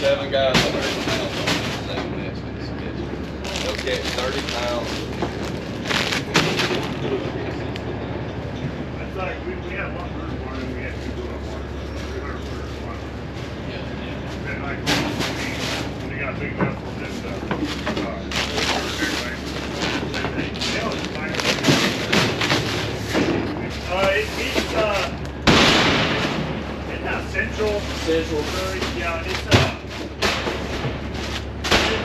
7 guys, 100 pounds on this thing next to this schedule. They'll catch 30 pounds. It's like we had one first one and we had 2 go up one. 300 first one. Yeah. And like when they got big enough for this Central Curry, yeah, it's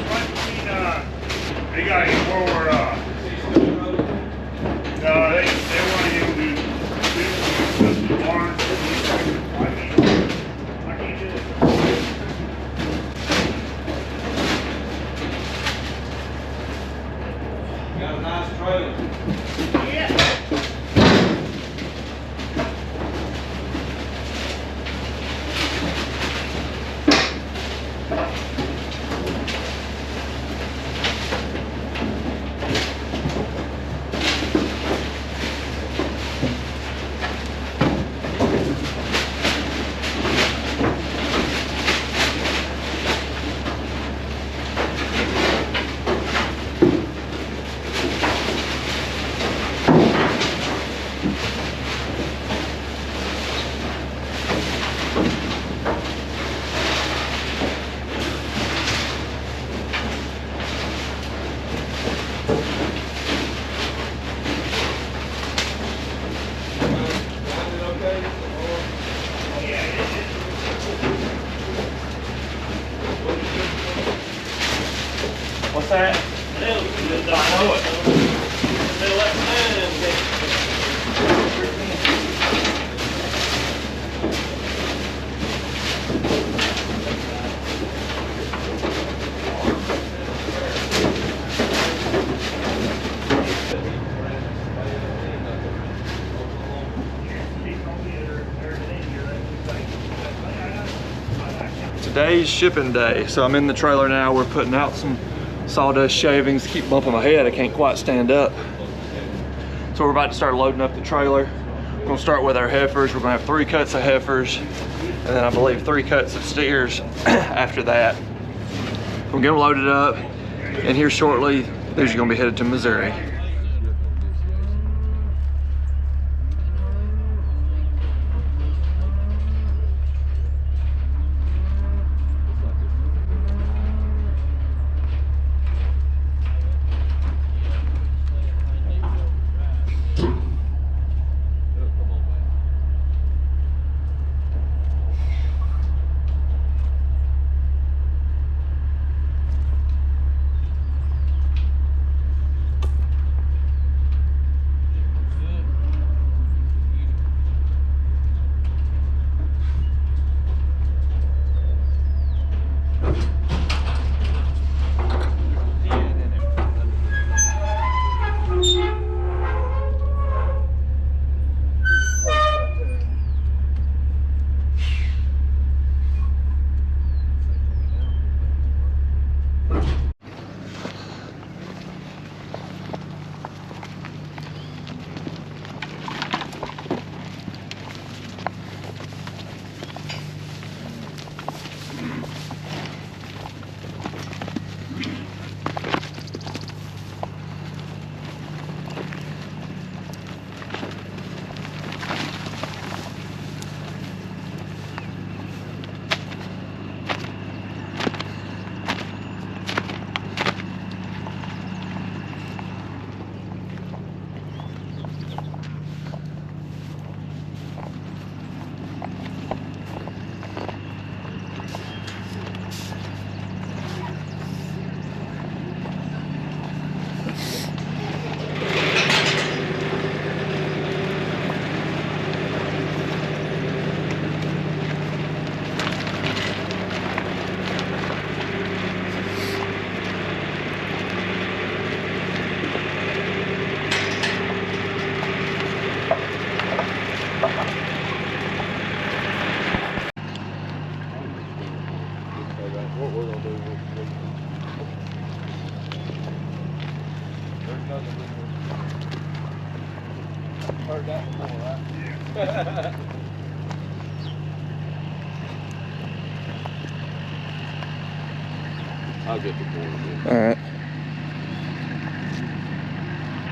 right between they got it for no, they want you to do the barns. I can't do this. Got a nice trailer. Yeah. What's that? I know it. Today's shipping day, so I'm in the trailer now. We're putting out some sawdust shavings. Keep bumping my head, I can't quite stand up. So we're about to start loading up the trailer. We're gonna start with our heifers. We're gonna have 3 cuts of heifers, and then I believe 3 cuts of steers after that. We'll get them loaded up, and here shortly, these are gonna be headed to Missouri. Heard that before, right? Yeah. I'll get the corner. All right.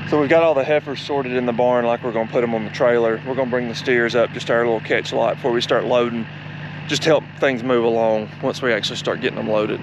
So we've got all the heifers sorted in the barn like we're gonna put them on the trailer. We're gonna bring the steers up just to our little catch lot before we start loading, just to help things move along once we actually start getting them loaded.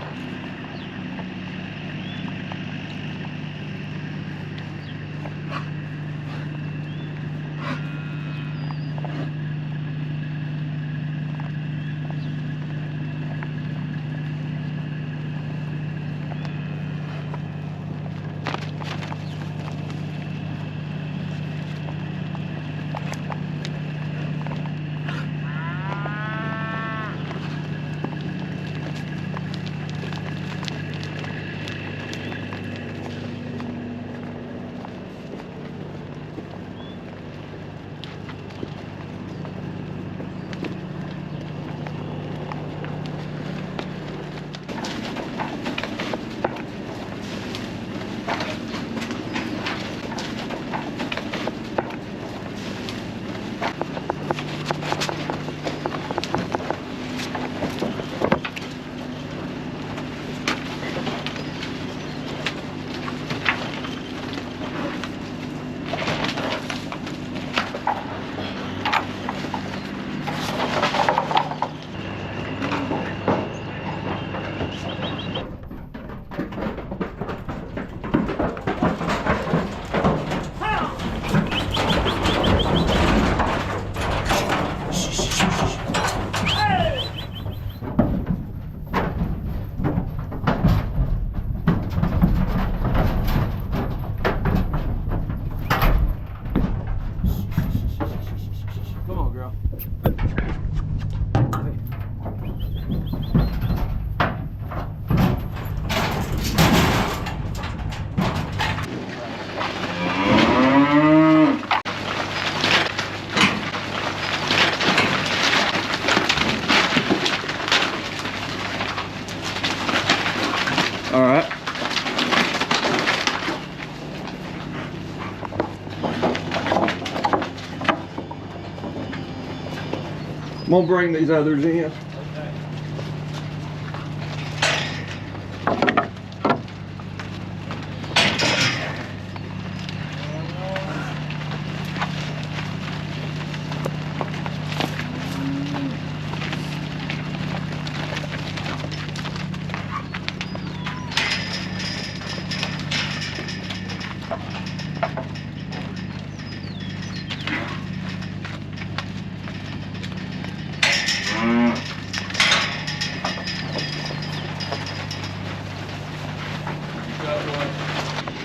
All right. I'm gonna bring these others in.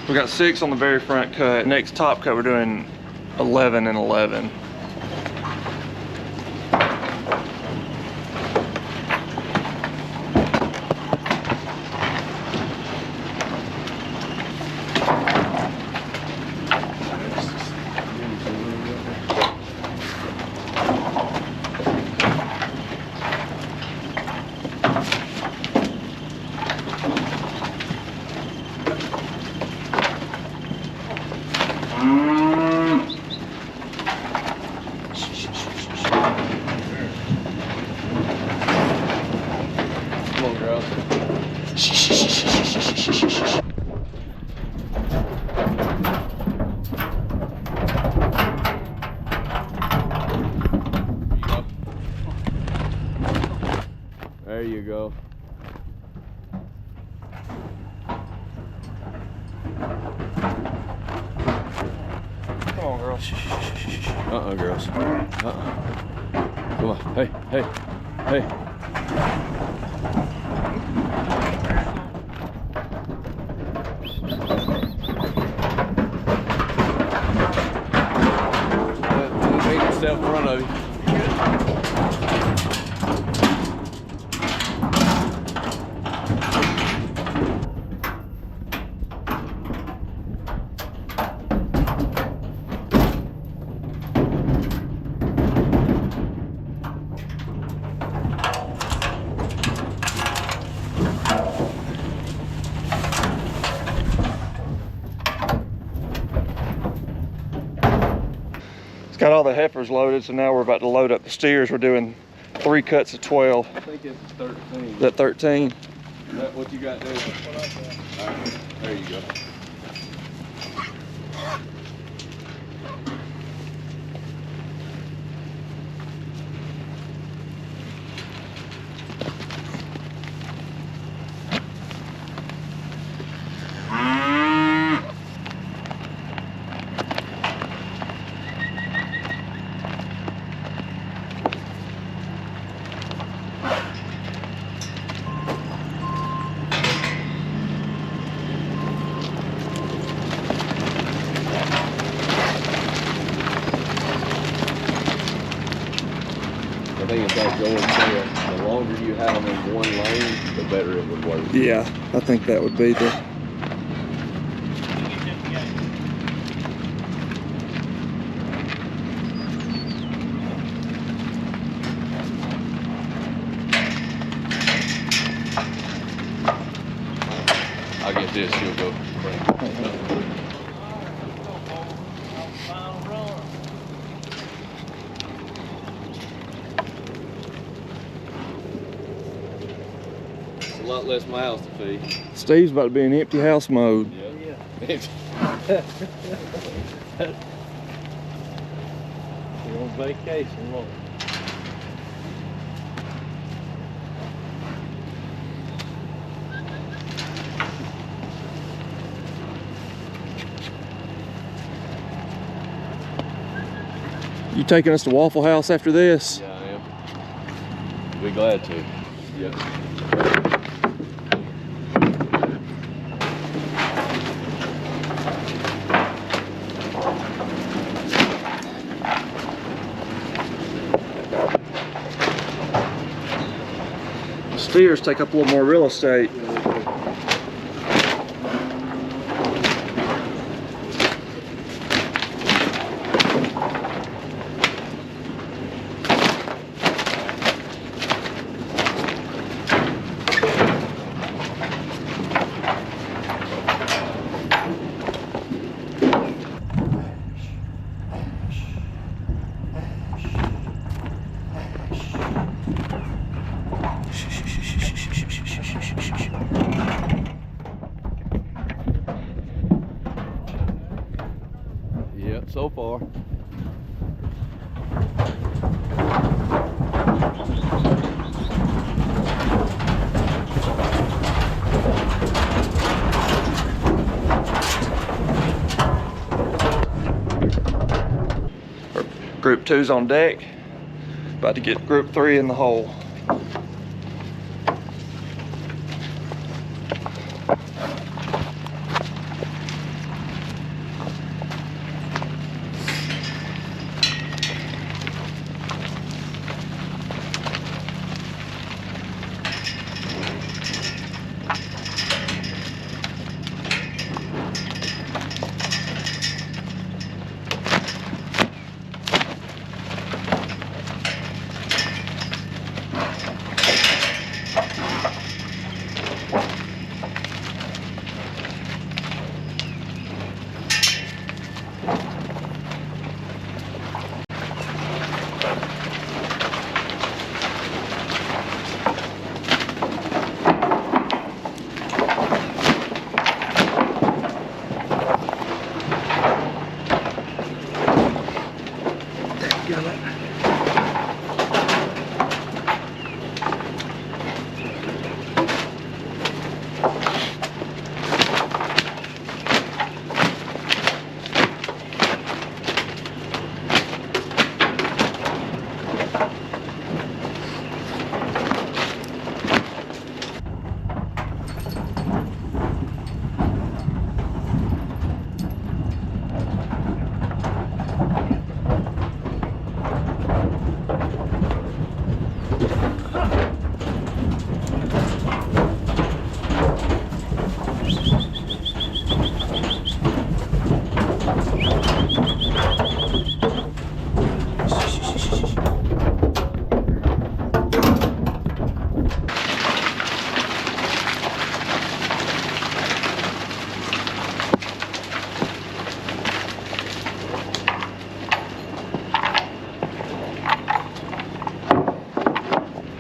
We got 6 on the very front cut. Next top cut, we're doing 11 and 11. There you go. Come on, girls. Girls. Come on. Hey, hey, hey. Step in front of you. Got all the heifers loaded, so now we're about to load up the steers. We're doing 3 cuts of 12. I think it's 13. Is that 13? that what you got there? That's what I got. All right, there you go. I think it's like Joel said, the longer you have them in one lane, the better it would work. Yeah, I think that would be the. I'll get this, you'll go bring it. It's a lot less miles to feed. Steve's about to be in empty house mode. Yeah. You're on vacation, look. You taking us to Waffle House after this? Yeah, I am. Be glad to. Yep. Steers take up a little more real estate. Yep, so far. Group 2's on deck. About to get group 3 in the hole.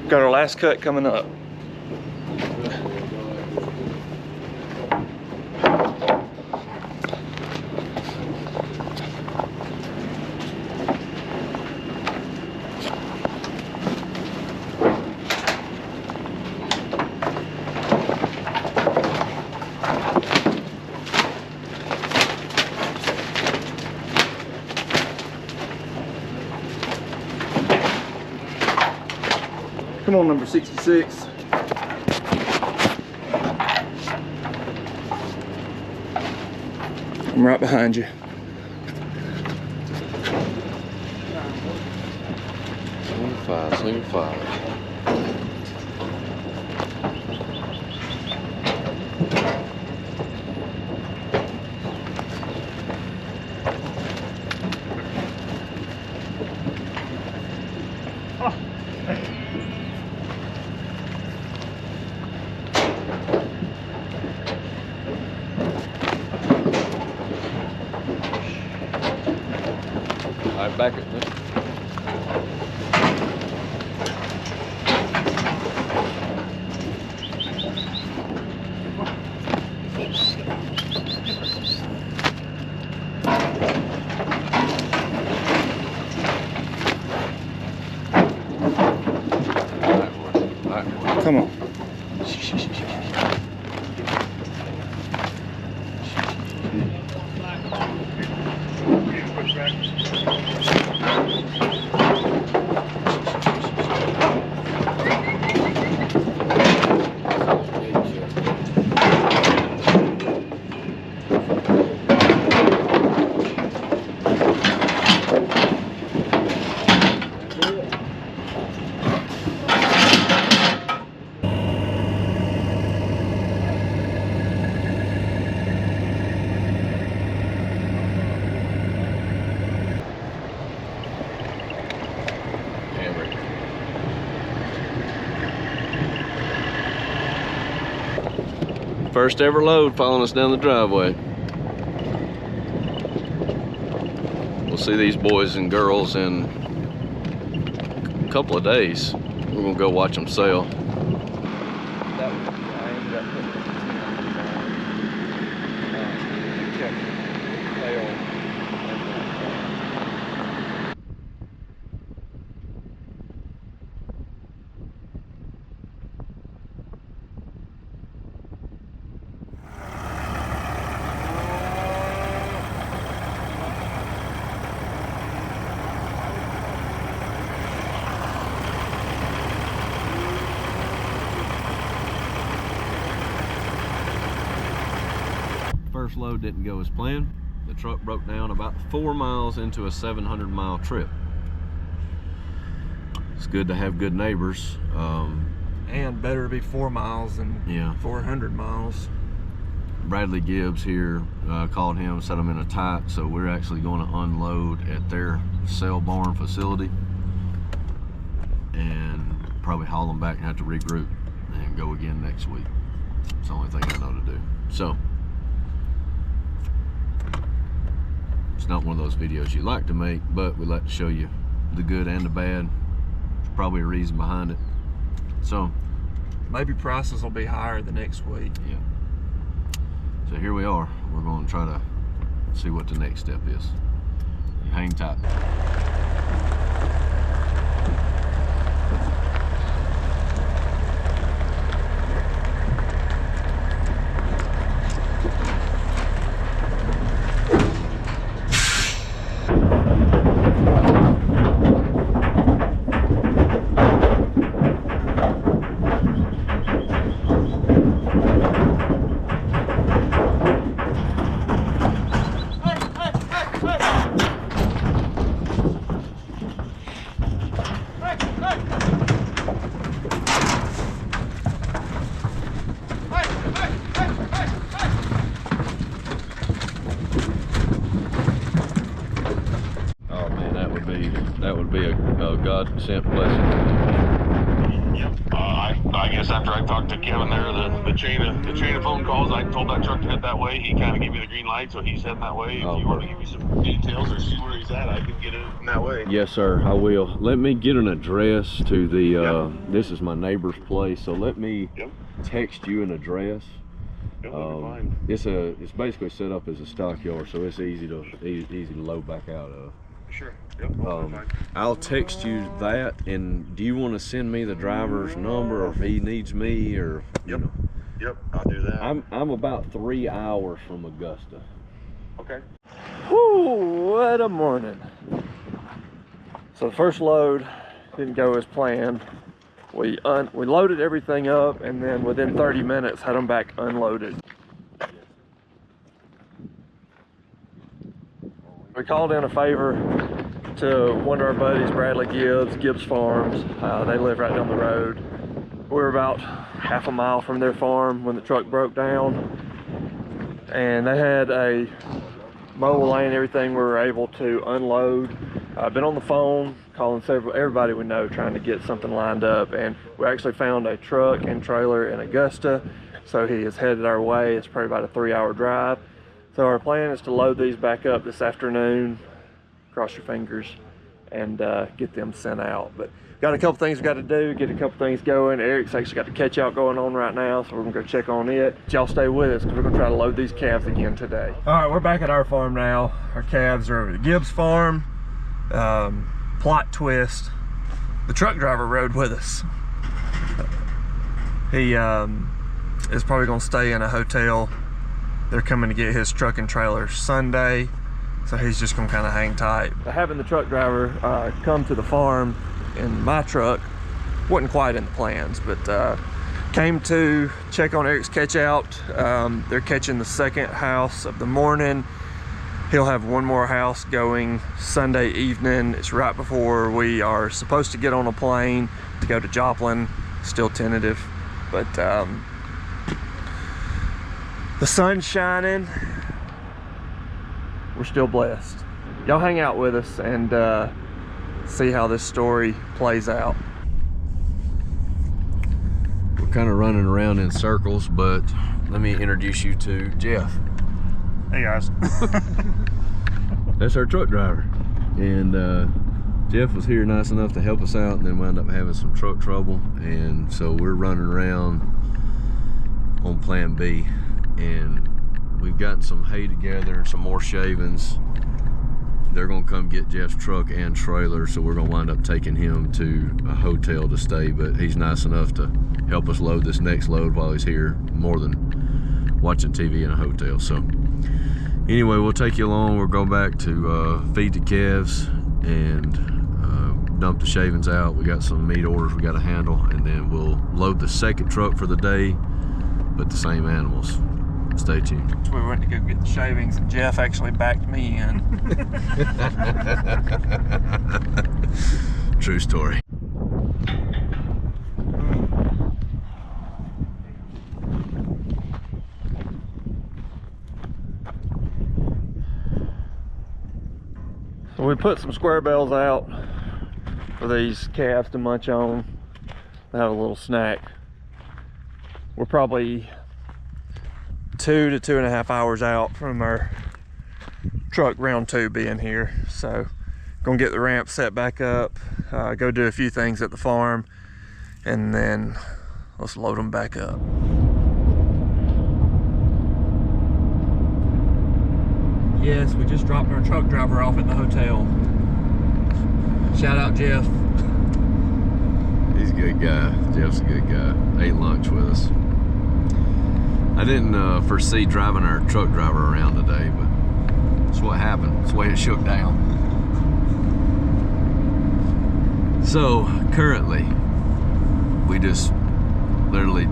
Got our last cut coming up. Come on, number 66. I'm right behind you. Swing five. All right, back it. Come on. First ever load following us down the driveway. We'll see these boys and girls in a couple of days. We're gonna go watch them sail. First load didn't go as planned. The truck broke down about 4 miles into a 700-mile trip. It's good to have good neighbors. And better to be 4 miles than 400 miles. Bradley Gibbs here called him, set him in a tight, so we're actually going to unload at their cell barn facility and probably haul them back and have to regroup and go again next week. It's the only thing I know to do. So it's not one of those videos you like to make, but we like to show you the good and the bad. There's probably a reason behind it. So maybe prices will be higher the next week. Yeah. So here we are. We're going to try to see what the next step is. You hang tight. That would be a God-sent blessing. Yep. I guess after I talked to Kevin there, the chain of phone calls, I told that truck to head that way. He kind of gave me the green light, so he's heading that way. If you want to give me some details or see where he's at, I can get it in that way. Yes, sir, I will. Let me get an address to the, this is my neighbor's place, so let me text you an address. It's basically set up as a stockyard, so it's easy to load back out of. Sure. Yep. Fine. I'll text you that, and do you want to send me the driver's number, or if he needs me, or you know? Yep, I'll do that. I'm about 3 hours from Augusta. Okay. Whew, what a morning. So the first load didn't go as planned. We loaded everything up, and then within 30 minutes had them back unloaded. We called in a favor to one of our buddies, Bradley Gibbs Farms. They live right down the road. We were about half a mile from their farm when the truck broke down, and they had a mobile lane, everything. We were able to unload. I've been on the phone calling everybody we know, trying to get something lined up, and we actually found a truck and trailer in Augusta, so he is headed our way. It's probably about a 3-hour drive. So our plan is to load these back up this afternoon, cross your fingers, and get them sent out. But got a couple things we got to do, get a couple things going. Eric's actually got the catch out going on right now, so we're gonna go check on it. Y'all stay with us because we're gonna try to load these calves again today. All right, we're back at our farm now. Our calves are over at the Gibbs farm. Plot twist, the truck driver rode with us. He is probably gonna stay in a hotel. They're coming to get his truck and trailer Sunday, so he's just gonna kind of hang tight. Having the truck driver come to the farm in my truck wasn't quite in the plans, but came to check on Eric's catch out. They're catching the second house of the morning. He'll have one more house going Sunday evening. It's right before we are supposed to get on a plane to go to Joplin. Still tentative, but the sun's shining. We're still blessed. Y'all hang out with us and see how this story plays out. We're kind of running around in circles, but let me introduce you to Jeff. Hey guys. That's our truck driver. And Jeff was here nice enough to help us out, and then wound up having some truck trouble. And so we're running around on plan B. And we've gotten some hay together and some more shavings. They're gonna come get Jeff's truck and trailer, so we're gonna wind up taking him to a hotel to stay, but he's nice enough to help us load this next load while he's here, more than watching TV in a hotel. So anyway, we'll take you along. We'll go back to feed the calves and dump the shavings out. We got some meat orders we got to handle, and then we'll load the second truck for the day, but the same animals. Stay tuned. So we went to go get the shavings, and Jeff actually backed me in. True story. So we put some square bells out for these calves to munch on. They have a little snack. We're probably 2 to 2.5 hours out from our truck round 2 being here. So gonna get the ramp set back up, go do a few things at the farm, and then let's load them back up. Yes, we just dropped our truck driver off at the hotel. Shout out Jeff. He's a good guy. Jeff's a good guy. Ate lunch with us. I didn't foresee driving our truck driver around today, but that's what happened. That's the way it shook down. So currently, we just literally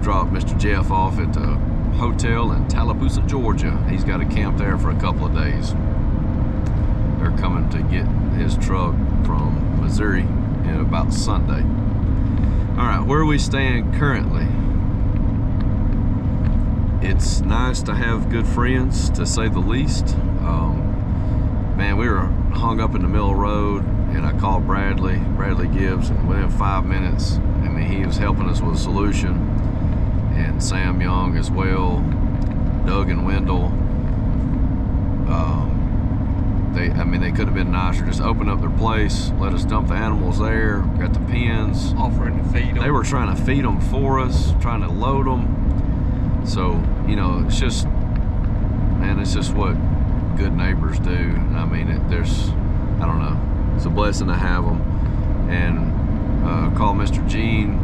dropped Mr. Jeff off at the hotel in Tallapoosa, Georgia. He's got to camp there for a couple of days. They're coming to get his truck from Missouri in about Sunday. All right, where are we staying currently? It's nice to have good friends, to say the least. Man, we were hung up in the middle of the road, and I called Bradley Gibbs, and within 5 minutes, I mean, he was helping us with a solution, and Sam Young as well, Doug and Wendell. They could have been nicer. Just opened up their place, let us dump the animals there, got the pens. Offering to feed them. They were trying to feed them for us, trying to load them. So, you know, it's just, man, it's just what good neighbors do. I mean, I don't know, it's a blessing to have them. And called Mr. Gene,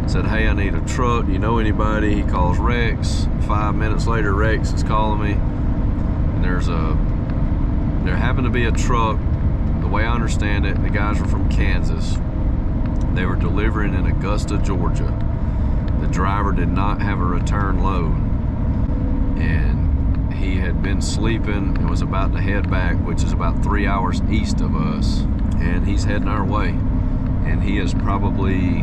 said, hey, I need a truck. You know anybody? He calls Rex. 5 minutes later, Rex is calling me. And there happened to be a truck. The way I understand it, the guys were from Kansas. They were delivering in Augusta, Georgia. The driver did not have a return load, and he had been sleeping and was about to head back, which is about 3 hours east of us, and he's heading our way, and he is probably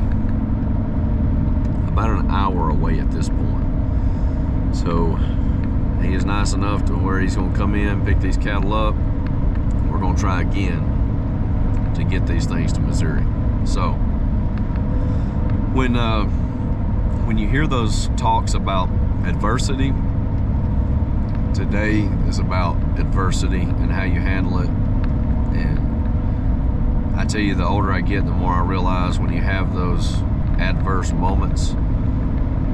about an hour away at this point. So he is nice enough to where he's going to come in, pick these cattle up. We're going to try again to get these things to Missouri. So when you hear those talks about adversity, today is about adversity and how you handle it. And I tell you, the older I get, the more I realize when you have those adverse moments,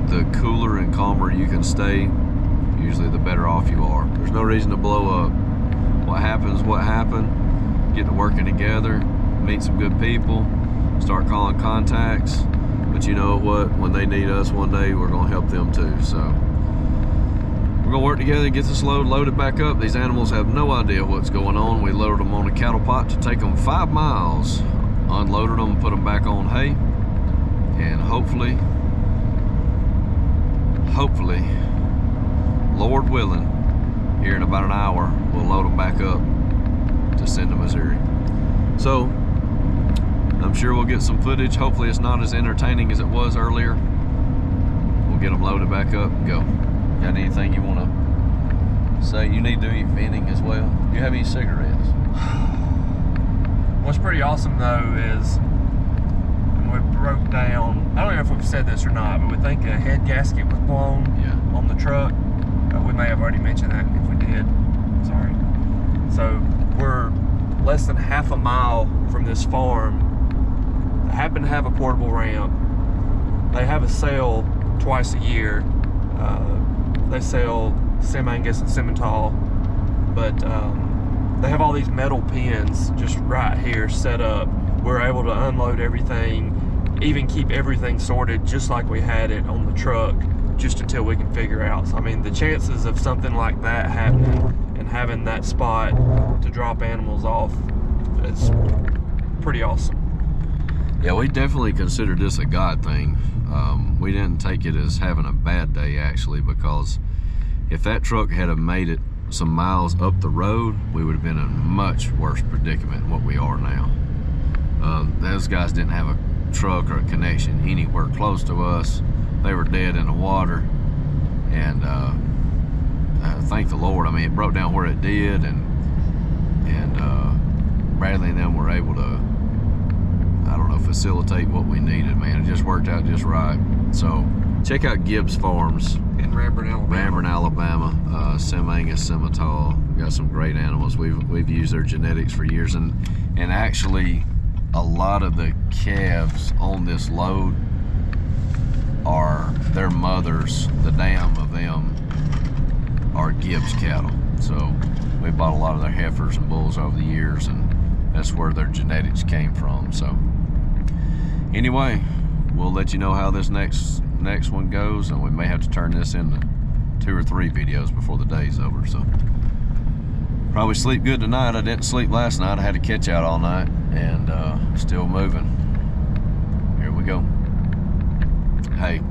the cooler and calmer you can stay, usually the better off you are. There's no reason to blow up. What happens, what happened, get to working together, meet some good people, start calling contacts. But you know what, when they need us one day, we're gonna help them too. So we're gonna work together and get this load loaded back up. These animals have no idea what's going on. We loaded them on a cattle pot to take them 5 miles, unloaded them, put them back on hay, and hopefully, Lord willing, here in about an hour, we'll load them back up to send to Missouri. So I'm sure we'll get some footage. Hopefully it's not as entertaining as it was earlier. We'll get them loaded back up and go. Got anything you want to say? You need to do your venting as well. Do you have any cigarettes? What's pretty awesome though is we broke down, I don't know if we've said this or not, but we think a head gasket was blown on the truck. We may have already mentioned that. If we did, sorry. So we're less than half a mile from this farm. They happen to have a portable ramp. They have a sale twice a year. They sell Sim-Angus and Simmental, but they have all these metal pins just right here set up. We're able to unload everything, even keep everything sorted just like we had it on the truck, just until we can figure out. So I mean, the chances of something like that happening and having that spot to drop animals off is pretty awesome. Yeah, we definitely considered this a God thing. We didn't take it as having a bad day, actually, because if that truck had have made it some miles up the road, we would have been in a much worse predicament than what we are now. Those guys didn't have a truck or a connection anywhere close to us. They were dead in the water, and thank the Lord. I mean, it broke down where it did, and Bradley and them were able to, I don't know, facilitate what we needed, man. It just worked out just right. So check out Gibbs Farms in Ramburn, Alabama. Sim-Angus, Simmental, got some great animals. We've used their genetics for years, and actually a lot of the calves on this load are their mothers. The dam of them are Gibbs cattle. So we bought a lot of their heifers and bulls over the years, and that's where their genetics came from. So anyway, we'll let you know how this next one goes, and we may have to turn this into 2 or 3 videos before the day's over. So probably sleep good tonight. I didn't sleep last night. I had to catch out all night, and still moving. Here we go. Hey,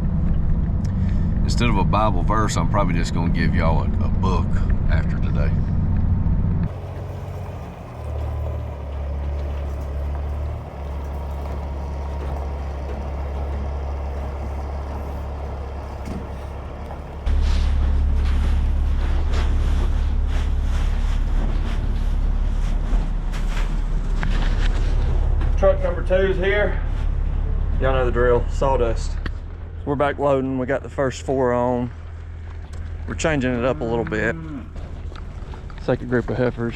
instead of a Bible verse, I'm probably just going to give y'all a book after today. Truck number 2 is here. Y'all know the drill, sawdust. We're back loading. We got the first 4 on. We're changing it up a little bit. Second group of heifers.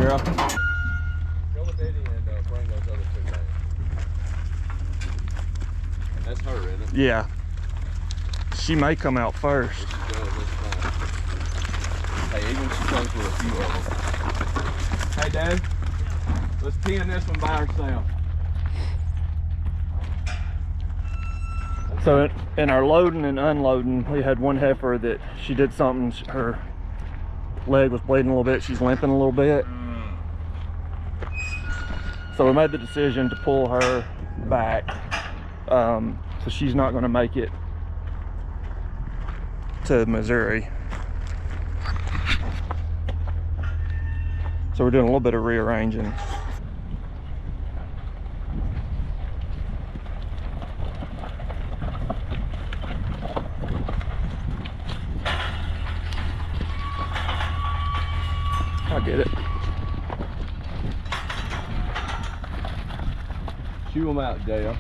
Sarah. Go with Eddie and bring those other two down. That's her, isn't it? Yeah. She may come out first. Hey, even if she comes with a few of them. Hey, Dad. Let's pin this one by ourselves. So in our loading and unloading, we had one heifer that she did something, her leg was bleeding a little bit, she's limping a little bit. So we made the decision to pull her back. So she's not gonna make it to Missouri. So we're doing a little bit of rearranging. I get it. Chew them out, Dale.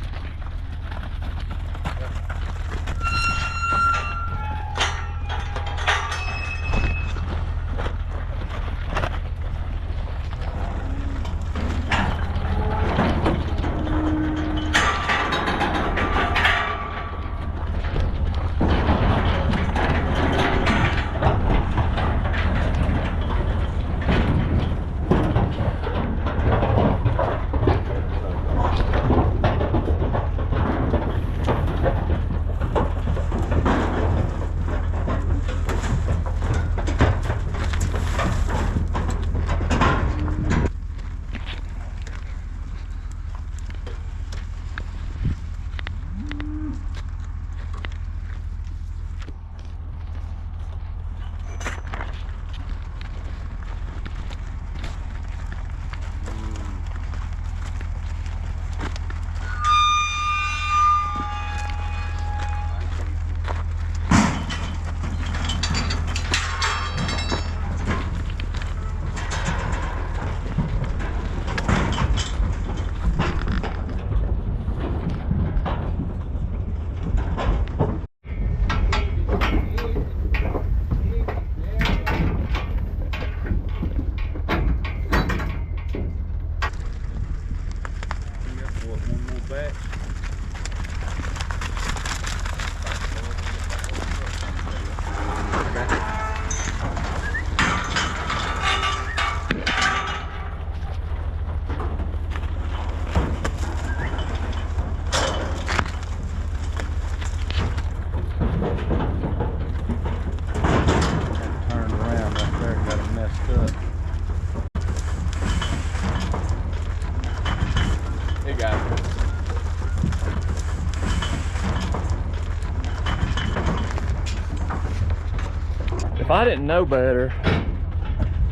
If I didn't know better,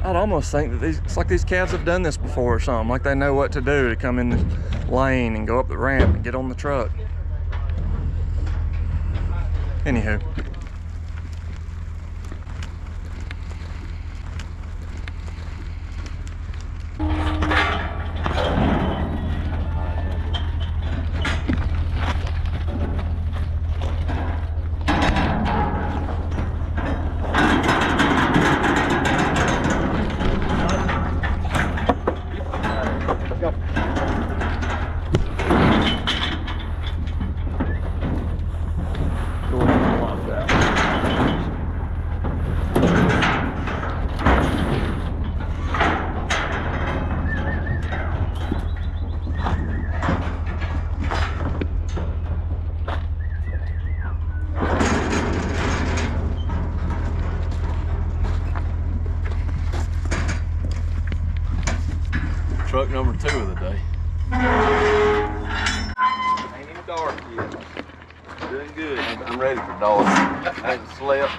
I'd almost think that it's like these calves have done this before or something. Like they know what to do to come in the lane and go up the ramp and get on the truck. Anywho. Truck number 2 of the day. Ain't even dark yet. Doing good. I'm ready for dark. I ain't slept.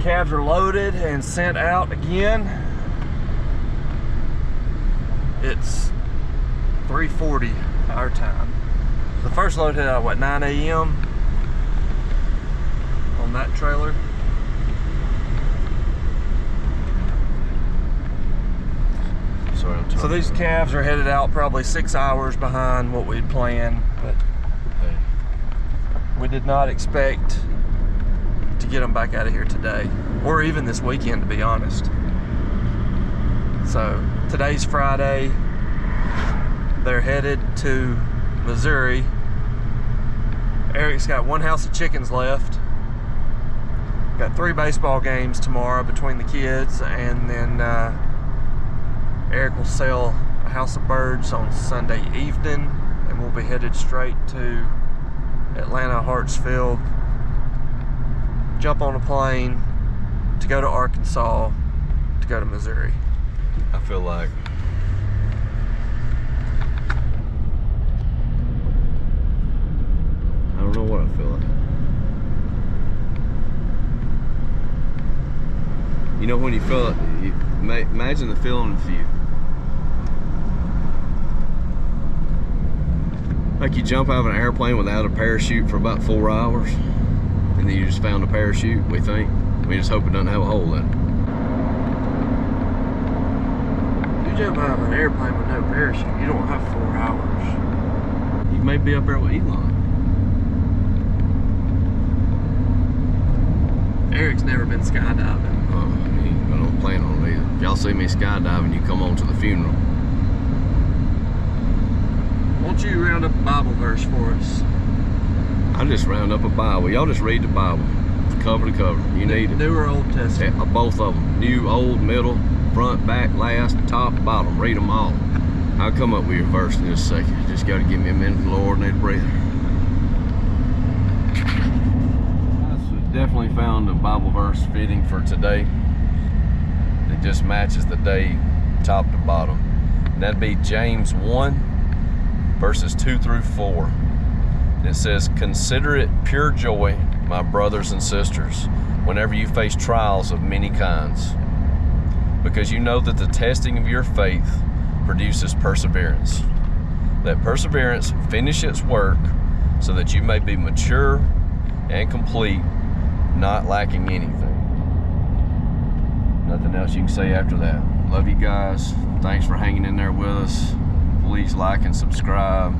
Calves are loaded and sent out again. It's 3:40 our time. The first load hit at what, 9 a.m. on that trailer. So these calves are headed out probably 6 hours behind what we'd planned, but we did not expect to get them back out of here today, or even this weekend, to be honest. So today's Friday. They're headed to Missouri. Eric's got one house of chickens left. Got 3 baseball games tomorrow between the kids, and then Eric will sell a house of birds on Sunday evening, and we'll be headed straight to Atlanta Hartsfield, jump on a plane to go to Arkansas, to go to Missouri. I feel like I don't know what I feel like. You know when you feel it, imagine the feeling of you. Like you jump out of an airplane without a parachute for about 4 hours, and then you just found a parachute, we think. We just hope it doesn't have a hole in it. You jump out of an airplane with no parachute, you don't have 4 hours. You may be up there with Elon. Eric's never been skydiving. I don't plan on it either. If y'all see me skydiving, you come on to the funeral. Won't you round up a Bible verse for us? I just round up a Bible. Y'all just read the Bible, cover to cover. You need it. New or Old Testament? Yeah, both of them. New, old, middle, front, back, last, top, bottom. Read them all. I'll come up with your verse in just a second. Just got to give me a minute, Lord, need a breather. Definitely found a Bible verse fitting for today. It just matches the day top to bottom. And that'd be James 1 verses 2 through 4. And it says, "Consider it pure joy, my brothers and sisters, whenever you face trials of many kinds, because you know that the testing of your faith produces perseverance. Let perseverance finish its work, so that you may be mature and complete, not lacking anything." Nothing else you can say after that. Love you guys. Thanks for hanging in there with us. Please like and subscribe,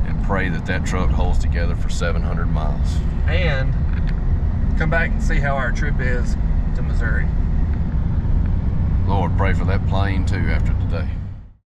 and pray that that truck holds together for 700 miles. And come back and see how our trip is to Missouri. Lord, pray for that plane too after today.